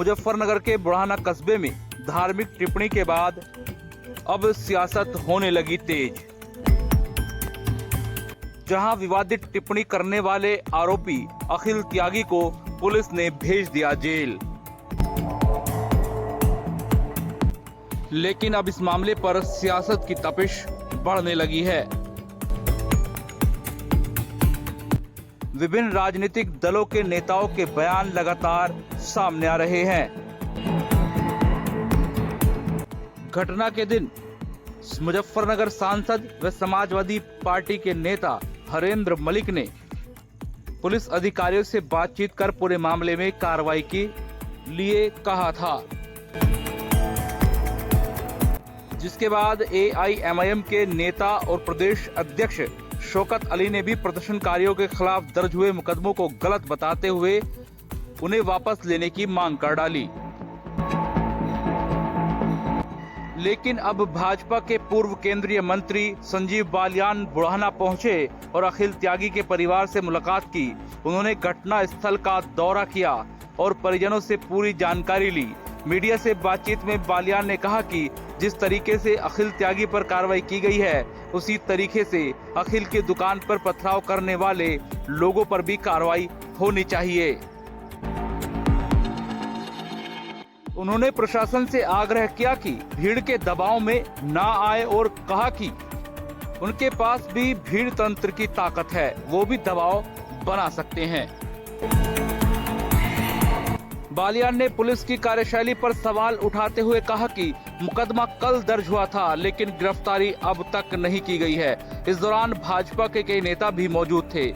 मुजफ्फरनगर के बुढ़ाना कस्बे में धार्मिक टिप्पणी के बाद अब सियासत होने लगी तेज। जहां विवादित टिप्पणी करने वाले आरोपी अखिल त्यागी को पुलिस ने भेज दिया जेल। लेकिन अब इस मामले पर सियासत की तपिश बढ़ने लगी है। विभिन्न राजनीतिक दलों के नेताओं के बयान लगातार सामने आ रहे हैं। घटना के दिन मुजफ्फरनगर सांसद व समाजवादी पार्टी के नेता हरेंद्र मलिक ने पुलिस अधिकारियों से बातचीत कर पूरे मामले में कार्रवाई के लिए कहा था, जिसके बाद एआईएमआईएम के नेता और प्रदेश अध्यक्ष शौकत अली ने भी प्रदर्शनकारियों के खिलाफ दर्ज हुए मुकदमों को गलत बताते हुए उन्हें वापस लेने की मांग कर डाली। लेकिन अब भाजपा के पूर्व केंद्रीय मंत्री संजीव बालियान बुढ़ाना पहुंचे और अखिल त्यागी के परिवार से मुलाकात की। उन्होंने घटना स्थल का दौरा किया और परिजनों से पूरी जानकारी ली। मीडिया से बातचीत में बालियान ने कहा कि जिस तरीके से अखिल त्यागी पर कार्रवाई की गई है, उसी तरीके से अखिल की दुकान पर पथराव करने वाले लोगों पर भी कार्रवाई होनी चाहिए। उन्होंने प्रशासन से आग्रह किया कि भीड़ के दबाव में ना आए और कहा कि उनके पास भी भीड़ तंत्र की ताकत है, वो भी दबाव बना सकते हैं। बालियान ने पुलिस की कार्यशैली पर सवाल उठाते हुए कहा कि मुकदमा कल दर्ज हुआ था, लेकिन गिरफ्तारी अब तक नहीं की गई है। इस दौरान भाजपा के कई नेता भी मौजूद थे,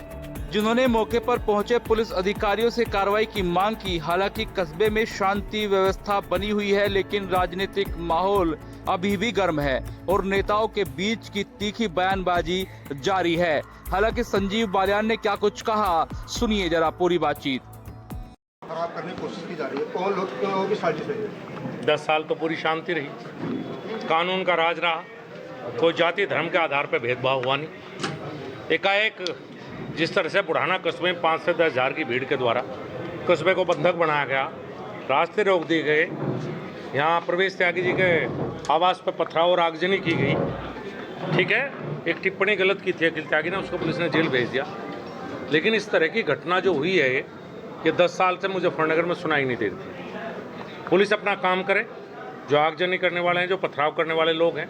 जिन्होंने मौके पर पहुंचे पुलिस अधिकारियों से कार्रवाई की मांग की। हालांकि कस्बे में शांति व्यवस्था बनी हुई है, लेकिन राजनीतिक माहौल अभी भी गर्म है और नेताओं के बीच की तीखी बयानबाजी जारी है। हालांकि संजीव बालियान ने क्या कुछ कहा, सुनिए जरा पूरी बातचीत। खराब करने की कोशिश की जा रही है, कौन लोगों की साजिश है? 10 साल तो पूरी शांति रही, कानून का राज रहा, कोई जाति धर्म के आधार पर भेदभाव हुआ नहीं। एकाएक जिस तरह से बुढ़ाना कस्बे में 5 से 10 हज़ार की भीड़ के द्वारा कस्बे को बंधक बनाया गया, रास्ते रोक दिए गए, यहाँ प्रवेश त्यागी जी के आवास पर पथराव और आगजनी की गई। ठीक है, एक टिप्पणी गलत की थी अखिल त्यागी ने, उसको पुलिस ने जेल भेज दिया। लेकिन इस तरह की घटना जो हुई है ये 10 साल से मुजफ्फरनगर में सुनाई नहीं देती। पुलिस अपना काम करे, जो आगजनी करने वाले हैं, जो पथराव करने वाले लोग हैं,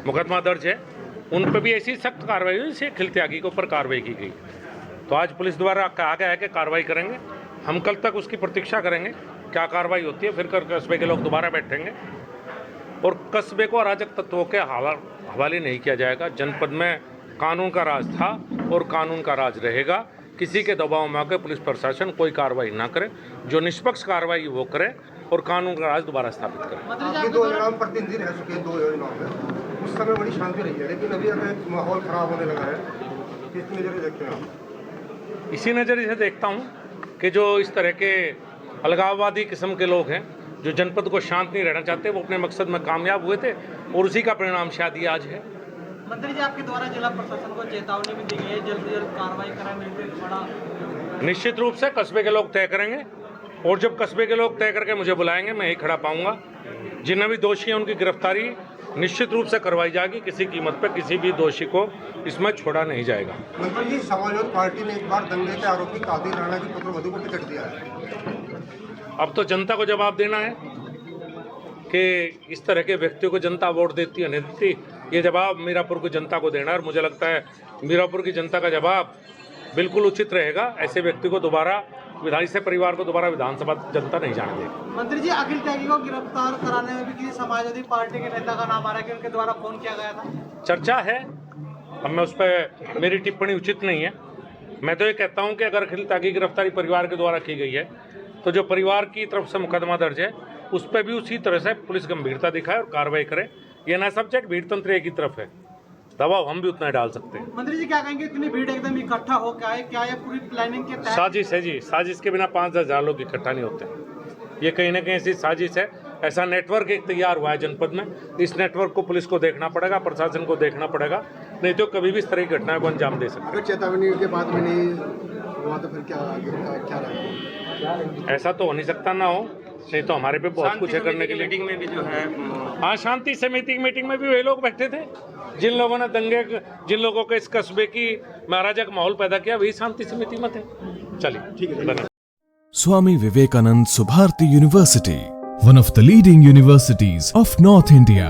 मुकदमा दर्ज है, उन पर भी ऐसी सख्त कार्रवाई हुई जैसे अखिल त्यागी के ऊपर कार्रवाई की गई। तो आज पुलिस द्वारा कहा गया है कि कार्रवाई करेंगे। हम कल तक उसकी प्रतीक्षा करेंगे, क्या कार्रवाई होती है, फिर कस्बे के लोग दोबारा बैठेंगे और कस्बे को अराजक तत्वों के हवाले नहीं किया जाएगा। जनपद में कानून का राज था और कानून का राज रहेगा। किसी के दबाव में आकर पुलिस प्रशासन कोई कार्रवाई ना करे, जो निष्पक्ष कार्रवाई वो करे और कानून का राज दोबारा स्थापित करे। आपके 2 इनाम प्रतिनिधि रह चुके हैं, 2 इनाम में उस समय बड़ी शांति रही है, लेकिन अभी अगर माहौल खराब होने लगा है, किस नजरिए देखते हैं आप? इसी नज़रिए से देखता हूँ कि जो इस तरह के अलगाववादी किस्म के लोग हैं, जो जनपद को शांत नहीं रहना चाहते, वो अपने मकसद में कामयाब हुए थे और उसी का परिणाम शायद ये आज है। मंत्री जी, आपके द्वारा जिला प्रशासन को चेतावनी भी दी गई है, जल्द से जल्द कार्रवाई कराने में बड़ा। निश्चित रूप से कस्बे के लोग तय करेंगे और जब कस्बे के लोग तय करके मुझे बुलाएंगे, मैं यही खड़ा पाऊंगा। जिन्हें भी दोषी हैं उनकी गिरफ्तारी निश्चित रूप से करवाई जाएगी। किसी कीमत पर किसी भी दोषी को इसमें छोड़ा नहीं जाएगा। मंत्री जी, समाजवादी पार्टी ने एक बार दंगे के आरोपी कादिर राणा की पुत्रवधू को टिकट दिया है। अब तो जनता को जवाब देना है कि इस तरह के व्यक्तियों को जनता वोट देती है नहीं देती, ये जवाब मीरापुर की जनता को देना है। और मुझे लगता है मीरापुर की जनता का जवाब बिल्कुल उचित रहेगा। ऐसे व्यक्ति को दोबारा विधायक परिवार को दोबारा विधानसभा जनता नहीं जाने देगी। मंत्री जी, अखिल त्यागी को गिरफ्तार कराने में भी किसी समाजवादी पार्टी के नेता का नाम आ रहा है कि उनके द्वारा फोन किया गया था। चर्चा है, अब मैं उस पर मेरी टिप्पणी उचित नहीं है। मैं तो ये कहता हूँ कि अगर अखिल त्यागी की गिरफ्तारी परिवार के द्वारा की गई है, तो जो परिवार की तरफ से मुकदमा दर्ज है उस पर भी उसी तरह से पुलिस गंभीरता दिखाए और कार्रवाई करे। ये ना सब्जेक्ट भीड़ तंत्र एक ही तरफ है, दबाव हम भी उतना डाल सकते हैं। मंत्री जी, क्या कहेंगे, इतनी भीड़ एकदम इकट्ठा हो क्या है, क्या ये पूरी प्लानिंग के तहत? साजिश है जी, साजिश के बिना 5-10 हज़ार लोग इकट्ठा नहीं होते। ये कहीं ना कहीं ऐसी साजिश है। ऐसा नेटवर्क एक तैयार हुआ है जनपद में, इस नेटवर्क को पुलिस को देखना पड़ेगा, प्रशासन को देखना पड़ेगा, नहीं तो कभी भी इस तरह की घटनाओं को अंजाम दे सकते। अगर चेतावनी के बाद में नहीं हुआ तो फिर क्या रहेगा? ऐसा तो हो नहीं सकता ना हो। नहीं तो हमारे पे बहुत कुछ है करने के लिए। मीटिंग में भी जो है हाँ, शांति समिति की मीटिंग में भी वही लोग बैठे थे जिन लोगों ने जिन लोगों को इस कस्बे की महाराजा का माहौल पैदा किया, वही शांति समिति में थे। चलिए, ठीक है, धन्यवाद। Swami Vivekanand Subharti University, one of the leading universities of North India.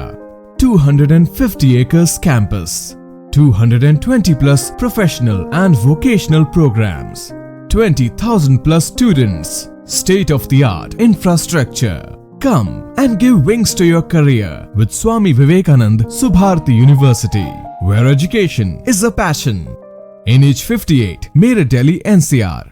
250 acres campus, 220 plus professional and vocational programs, 20,000 plus students, state of the art infrastructure. Come and give wings to your career with Swami Vivekanand Subharti University, where education is a passion. NH 58, Meerut, Delhi, NCR.